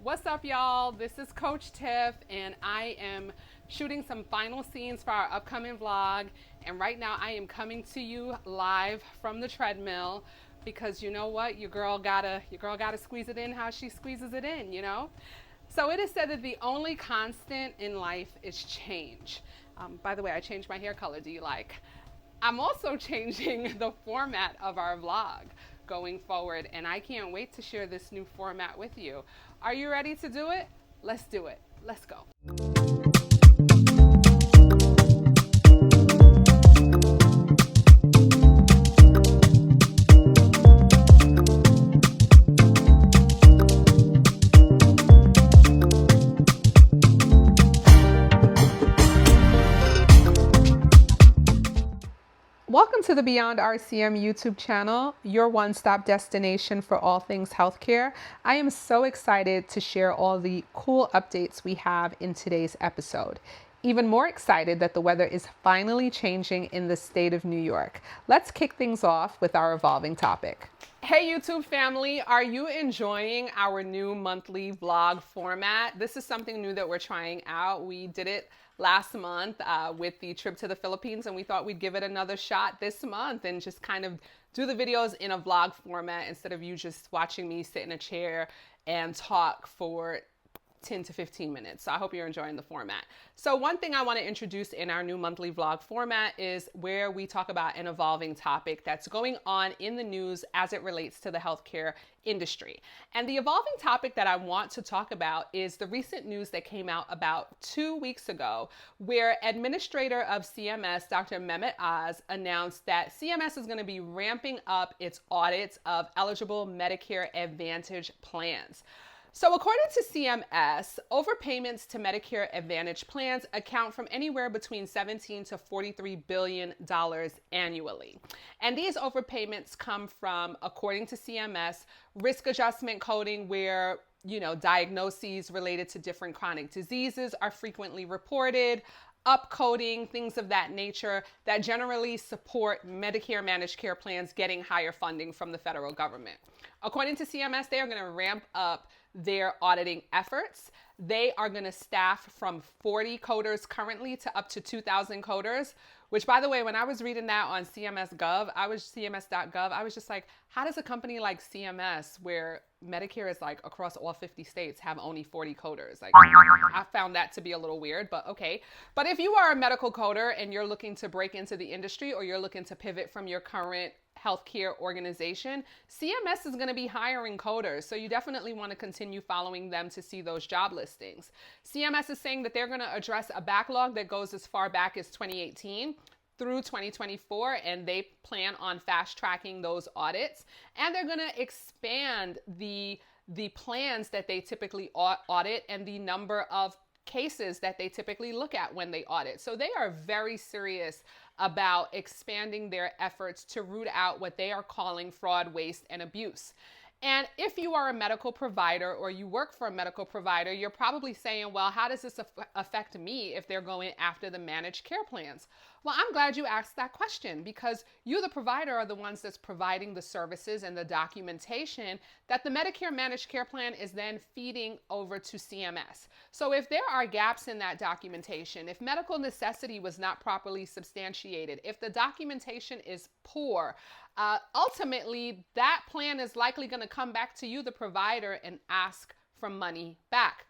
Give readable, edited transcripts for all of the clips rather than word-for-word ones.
What's up, y'all? This is Coach Tiff, and I am shooting some final scenes for our upcoming vlog. And right now I am coming to you live from the treadmill because you know what? Your girl gotta squeeze it in how she squeezes it in, you know? So it is said that the only constant in life is change. By the way, I changed my hair color. Do you like? I'm also changing the format of our vlog going forward, and I can't wait to share this new format with you. Are you ready to do it? Let's do it. Let's go. Welcome to the Beyond RCM YouTube channel, your one-stop destination for all things healthcare. I am so excited to share all the cool updates we have in today's episode. Even more excited that the weather is finally changing in the state of New York. Let's kick things off with our evolving topic. Hey YouTube family, are you enjoying our new monthly vlog format? This is something new that we're trying out. We did it last month with the trip to the Philippines, and we thought we'd give it another shot this month and just kind of do the videos in a vlog format instead of you just watching me sit in a chair and talk for 10 to 15 minutes. So I hope you're enjoying the format. So one thing I want to introduce in our new monthly vlog format is where we talk about an evolving topic that's going on in the news as it relates to the healthcare industry. And the evolving topic that I want to talk about is the recent news that came out about 2 weeks ago, where Administrator of CMS, Dr. Mehmet Oz, announced that CMS is going to be ramping up its audits of eligible Medicare Advantage plans. So according to CMS, overpayments to Medicare Advantage plans account from anywhere between $17 to $43 billion annually. And these overpayments come from, according to CMS, risk adjustment coding where, diagnoses related to different chronic diseases are frequently reported, upcoding, things of that nature that generally support Medicare managed care plans getting higher funding from the federal government. According to CMS, they are going to ramp up their auditing efforts. They are going to staff from 40 coders currently to up to 2,000 coders, which, by the way, when I was reading that on CMS.gov, I was just like, how does a company like CMS, where Medicare is like across all 50 states, have only 40 coders? Like, I found that to be a little weird, but okay. But if you are a medical coder and you're looking to break into the industry, or you're looking to pivot from your current healthcare organization, CMS is going to be hiring coders. So you definitely want to continue following them to see those job listings. CMS is saying that they're going to address a backlog that goes as far back as 2018 through 2024, and they plan on fast tracking those audits. And they're going to expand the plans that they typically audit and the number of cases that they typically look at when they audit. So they are very serious about expanding their efforts to root out what they are calling fraud, waste, and abuse. And if you are a medical provider or you work for a medical provider, you're probably saying, well, how does this affect me if they're going after the managed care plans? Well, I'm glad you asked that question, because you, the provider, are the ones that's providing the services and the documentation that the Medicare managed care plan is then feeding over to CMS. So if there are gaps in that documentation, if medical necessity was not properly substantiated, if the documentation is poor, ultimately that plan is likely going to come back to you, the provider, and ask for money back.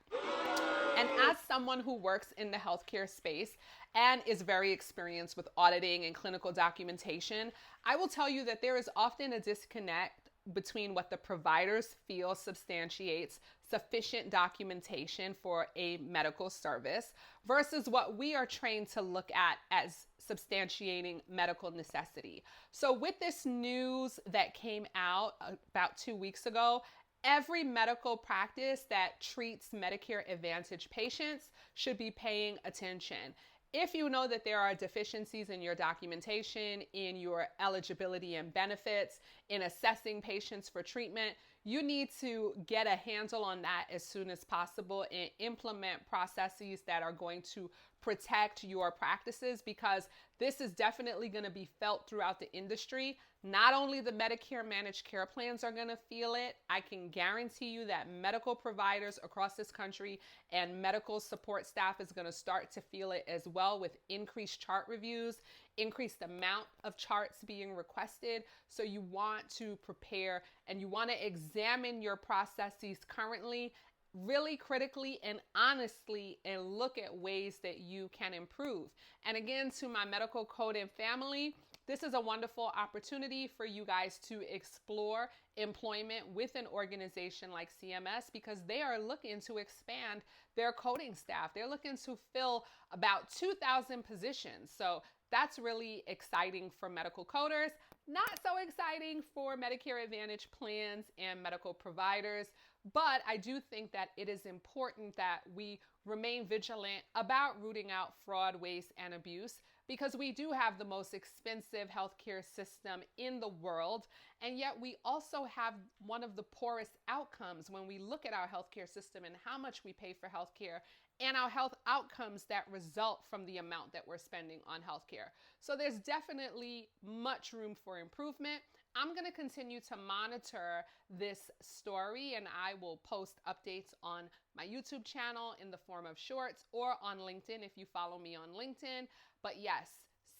And as someone who works in the healthcare space and is very experienced with auditing and clinical documentation, I will tell you that there is often a disconnect between what the providers feel substantiates sufficient documentation for a medical service versus what we are trained to look at as substantiating medical necessity. So with this news that came out about 2 weeks ago, every medical practice that treats Medicare Advantage patients should be paying attention. If you know that there are deficiencies in your documentation, in your eligibility and benefits, in assessing patients for treatment, you need to get a handle on that as soon as possible and implement processes that are going to protect your practices, because this is definitely going to be felt throughout the industry. Not only the Medicare managed care plans are going to feel it, I can guarantee you that medical providers across this country and medical support staff is going to start to feel it as well, with increased chart reviews, increased amount of charts being requested. So you want to prepare and you want to examine your processes currently really critically and honestly, and look at ways that you can improve. And again, to my medical coding family, this is a wonderful opportunity for you guys to explore employment with an organization like CMS, because they are looking to expand their coding staff. They're looking to fill about 2,000 positions. So that's really exciting for medical coders. Not so exciting for Medicare Advantage plans and medical providers. But I do think that it is important that we remain vigilant about rooting out fraud, waste, and abuse, because we do have the most expensive healthcare system in the world, and yet we also have one of the poorest outcomes when we look at our healthcare system and how much we pay for healthcare and our health outcomes that result from the amount that we're spending on healthcare. So there's definitely much room for improvement. I'm going to continue to monitor this story, and I will post updates on my YouTube channel in the form of shorts, or on LinkedIn if you follow me on LinkedIn. But yes,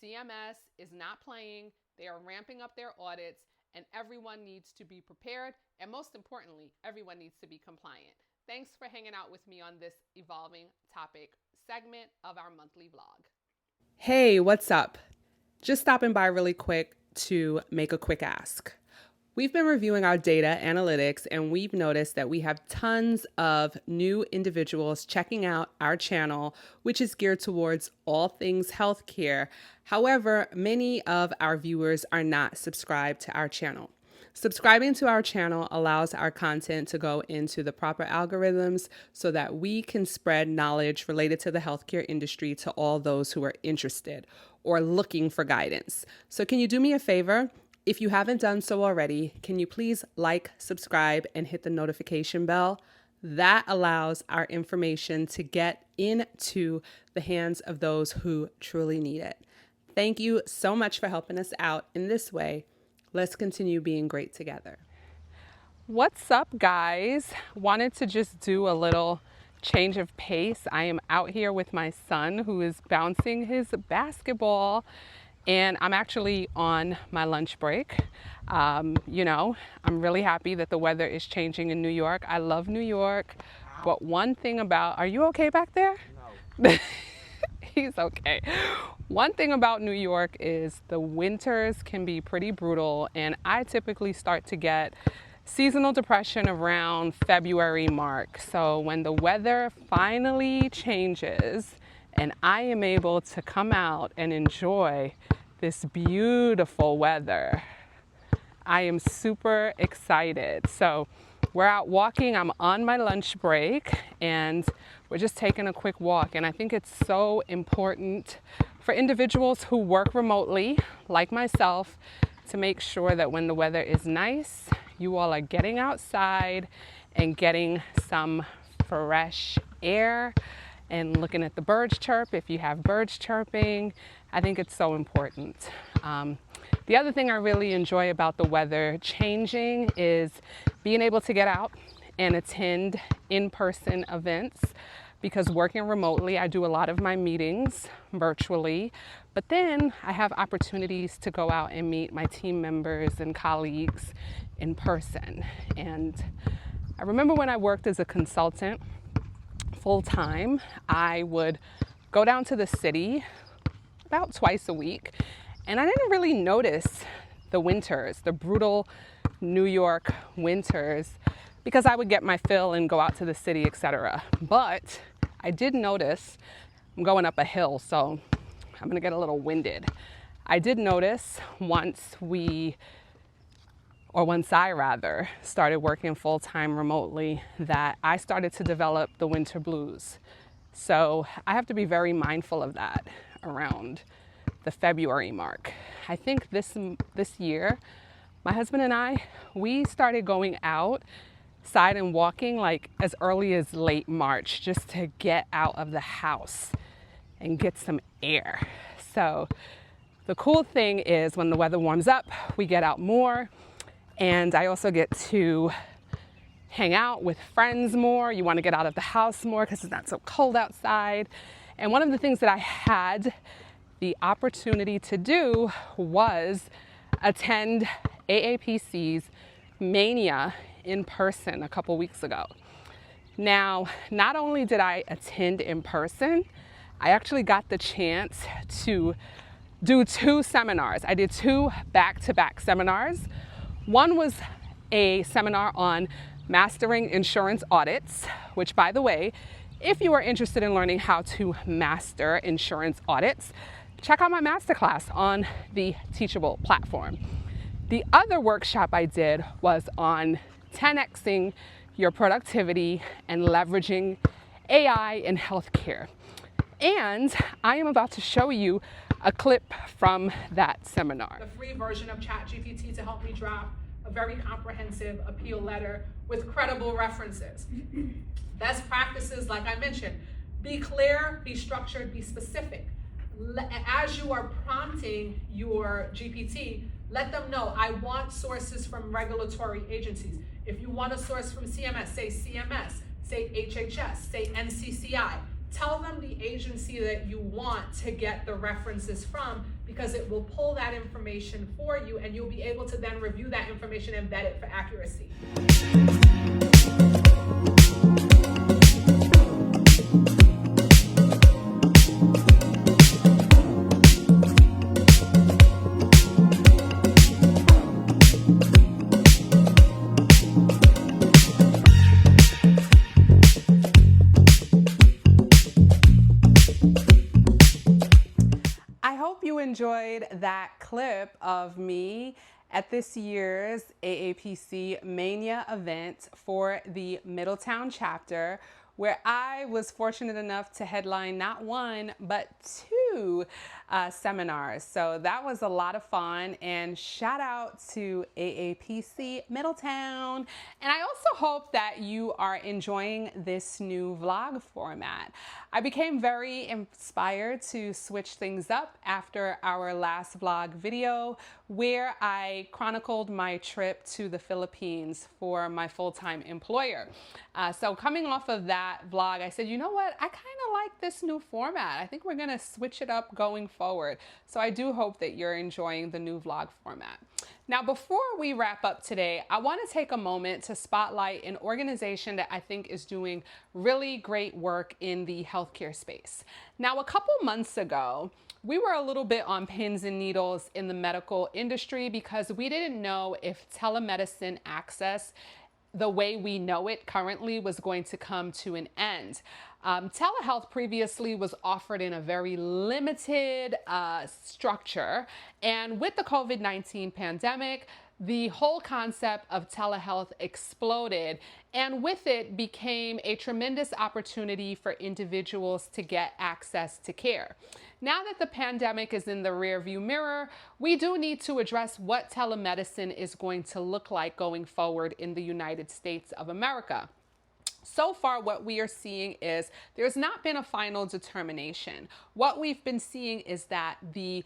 CMS is not playing. They are ramping up their audits, and everyone needs to be prepared. And most importantly, everyone needs to be compliant. Thanks for hanging out with me on this evolving topic segment of our monthly vlog. Hey, what's up? Just stopping by really quick to make a quick ask. We've been reviewing our data analytics, and we've noticed that we have tons of new individuals checking out our channel, which is geared towards all things healthcare. However, many of our viewers are not subscribed to our channel. Subscribing to our channel allows our content to go into the proper algorithms so that we can spread knowledge related to the healthcare industry to all those who are interested or looking for guidance. So can you do me a favor? If you haven't done so already, can you please like, subscribe, and hit the notification bell? That allows our information to get into the hands of those who truly need it. Thank you so much for helping us out in this way. Let's continue being great together. What's up, guys? Wanted to just do a little change of pace. I am out here with my son who is bouncing his basketball, and I'm actually on my lunch break. I'm really happy that the weather is changing in New York. I love New York, but one thing about, are you okay back there? No. He's okay. One thing about New York is the winters can be pretty brutal, and I typically start to get seasonal depression around February mark. So when the weather finally changes and I am able to come out and enjoy this beautiful weather, I am super excited. So we're out walking. I'm on my lunch break, and we're just taking a quick walk. And I think it's so important for individuals who work remotely, like myself, to make sure that when the weather is nice, you all are getting outside and getting some fresh air and looking at the birds chirp. If you have birds chirping, I think it's so important. The other thing I really enjoy about the weather changing is being able to get out and attend in-person events, because working remotely, I do a lot of my meetings virtually, but then I have opportunities to go out and meet my team members and colleagues in person. And I remember when I worked as a consultant full-time, I would go down to the city about twice a week, and I didn't really notice the winters, the brutal New York winters, because I would get my fill and go out to the city, etc. But I did notice, I'm going up a hill, so I'm gonna get a little winded. I did notice once I started working full-time remotely, that I started to develop the winter blues. So I have to be very mindful of that around the February mark. I think this year, my husband and I, we started going outside and walking like as early as late March, just to get out of the house and get some air. So the cool thing is when the weather warms up, we get out more, and I also get to hang out with friends more. You want to get out of the house more because it's not so cold outside. And one of the things that I had the opportunity to do was attend AAPC's Maynia in person a couple weeks ago. Now, not only did I attend in person, I actually got the chance to do 2 seminars. I did 2 back-to-back seminars. One was a seminar on mastering insurance audits, which, by the way, if you are interested in learning how to master insurance audits, check out my masterclass on the Teachable platform. The other workshop I did was on 10xing your productivity and leveraging AI in healthcare. And I am about to show you a clip from that seminar. The free version of ChatGPT to help me draft a very comprehensive appeal letter with credible references. Best practices, like I mentioned, be clear, be structured, be specific. As you are prompting your GPT, let them know, I want sources from regulatory agencies. If you want a source from CMS, say CMS, say HHS, say NCCI. Tell them the agency that you want to get the references from, because it will pull that information for you and you'll be able to then review that information and vet it for accuracy. Enjoyed that clip of me at this year's AAPC Maynia event for the Middletown chapter, where I was fortunate enough to headline not 1 but 2 seminars. So that was a lot of fun, and shout out to AAPC Middletown. And I also hope that you are enjoying this new vlog format. I became very inspired to switch things up after our last vlog video, where I chronicled my trip to the Philippines for my full-time employer. So coming off of that vlog, I said, you know what? I kind of like this new format. I think we're going to switch it up going forward. So I do hope that you're enjoying the new vlog format. Now, before we wrap up today, I want to take a moment to spotlight an organization that I think is doing really great work in the healthcare space. Now, a couple months ago, we were a little bit on pins and needles in the medical industry because we didn't know if telemedicine access, the way we know it currently, was going to come to an end. Telehealth previously was offered in a very limited structure, and with the COVID-19 pandemic, the whole concept of telehealth exploded, and with it became a tremendous opportunity for individuals to get access to care. Now that the pandemic is in the rearview mirror, we do need to address what telemedicine is going to look like going forward in the United States of America. So far, what we are seeing is there's not been a final determination. What we've been seeing is that the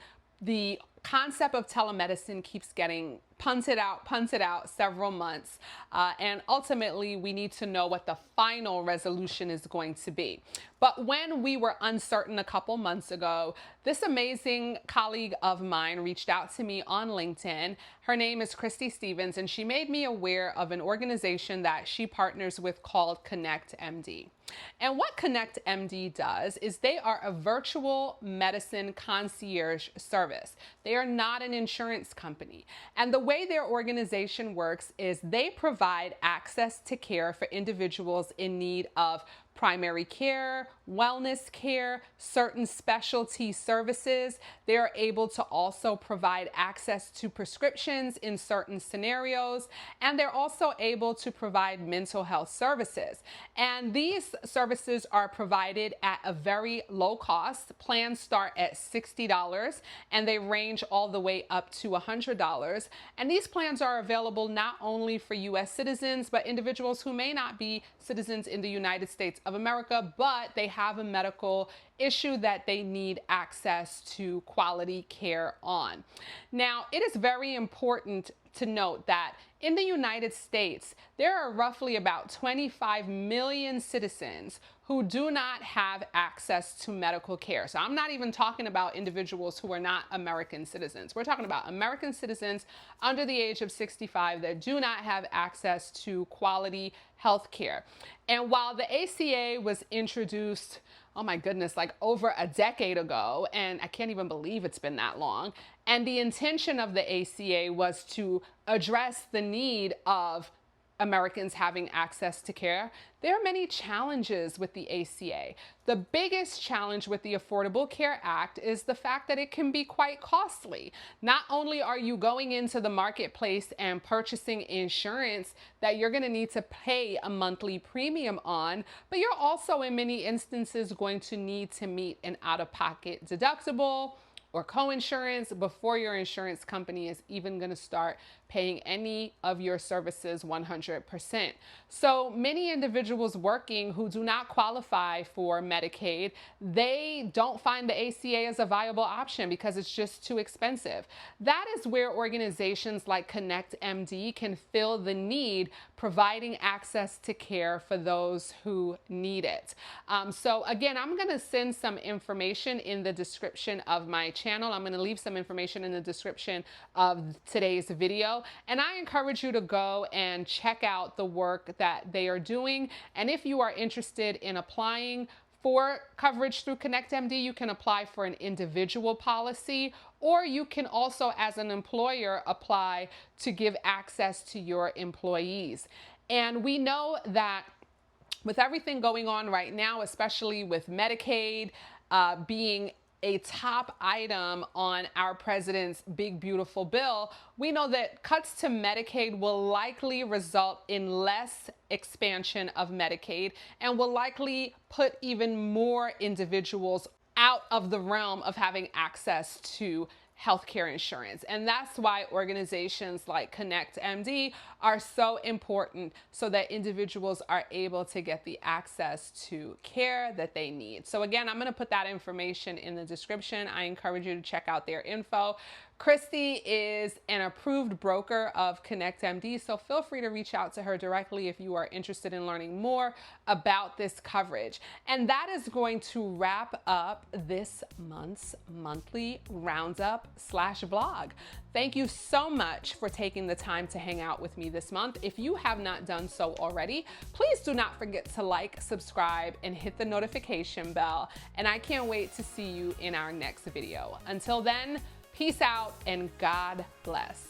concept of telemedicine keeps getting punted out several months, and ultimately we need to know what the final resolution is going to be. But when we were uncertain a couple months ago, this amazing colleague of mine reached out to me on LinkedIn. Her name is Christy Stevens, and she made me aware of an organization that she partners with called Connect MD. And what Connect MD does is they are a virtual medicine concierge service. They are not an insurance company. And the way their organization works is they provide access to care for individuals in need of primary care, wellness care, certain specialty services. They are able to also provide access to prescriptions in certain scenarios, and they're also able to provide mental health services. And these services are provided at a very low cost. Plans start at $60 and they range all the way up to $100. And these plans are available not only for U.S. citizens, but individuals who may not be citizens in the United States of America, but they have a medical issue that they need access to quality care on. Now, it is very important to note that in the United States, there are roughly about 25 million citizens who do not have access to medical care. So I'm not even talking about individuals who are not American citizens. We're talking about American citizens under the age of 65 that do not have access to quality health care. And while the ACA was introduced, oh my goodness, like over a decade ago, and I can't even believe it's been that long, and the intention of the ACA was to address the need of Americans having access to care, there are many challenges with the ACA. The biggest challenge with the Affordable Care Act is the fact that it can be quite costly. Not only are you going into the marketplace and purchasing insurance that you're going to need to pay a monthly premium on, but you're also in many instances going to need to meet an out-of-pocket deductible or co-insurance before your insurance company is even going to start paying any of your services 100%. So many individuals working who do not qualify for Medicaid, they don't find the ACA as a viable option because it's just too expensive. That is where organizations like ConnectMD can fill the need, providing access to care for those who need it. So again, I'm going to send some information in the description of my channel. I'm going to leave some information in the description of today's video. And I encourage you to go and check out the work that they are doing. And if you are interested in applying for coverage through ConnectMD, you can apply for an individual policy, or you can also, as an employer, apply to give access to your employees. And we know that with everything going on right now, especially with Medicaid being a top item on our president's big, beautiful bill, we know that cuts to Medicaid will likely result in less expansion of Medicaid and will likely put even more individuals out of the realm of having access to healthcare insurance. And that's why organizations like ConnectMD are so important, so that individuals are able to get the access to care that they need. So again, I'm going to put that information in the description. I encourage you to check out their info. Christy is an approved broker of ConnectMD, so feel free to reach out to her directly if you are interested in learning more about this coverage. And that is going to wrap up this month's monthly roundup/vlog. Thank you so much for taking the time to hang out with me this month. If you have not done so already, please do not forget to like, subscribe, and hit the notification bell. And I can't wait to see you in our next video. Until then, peace out and God bless.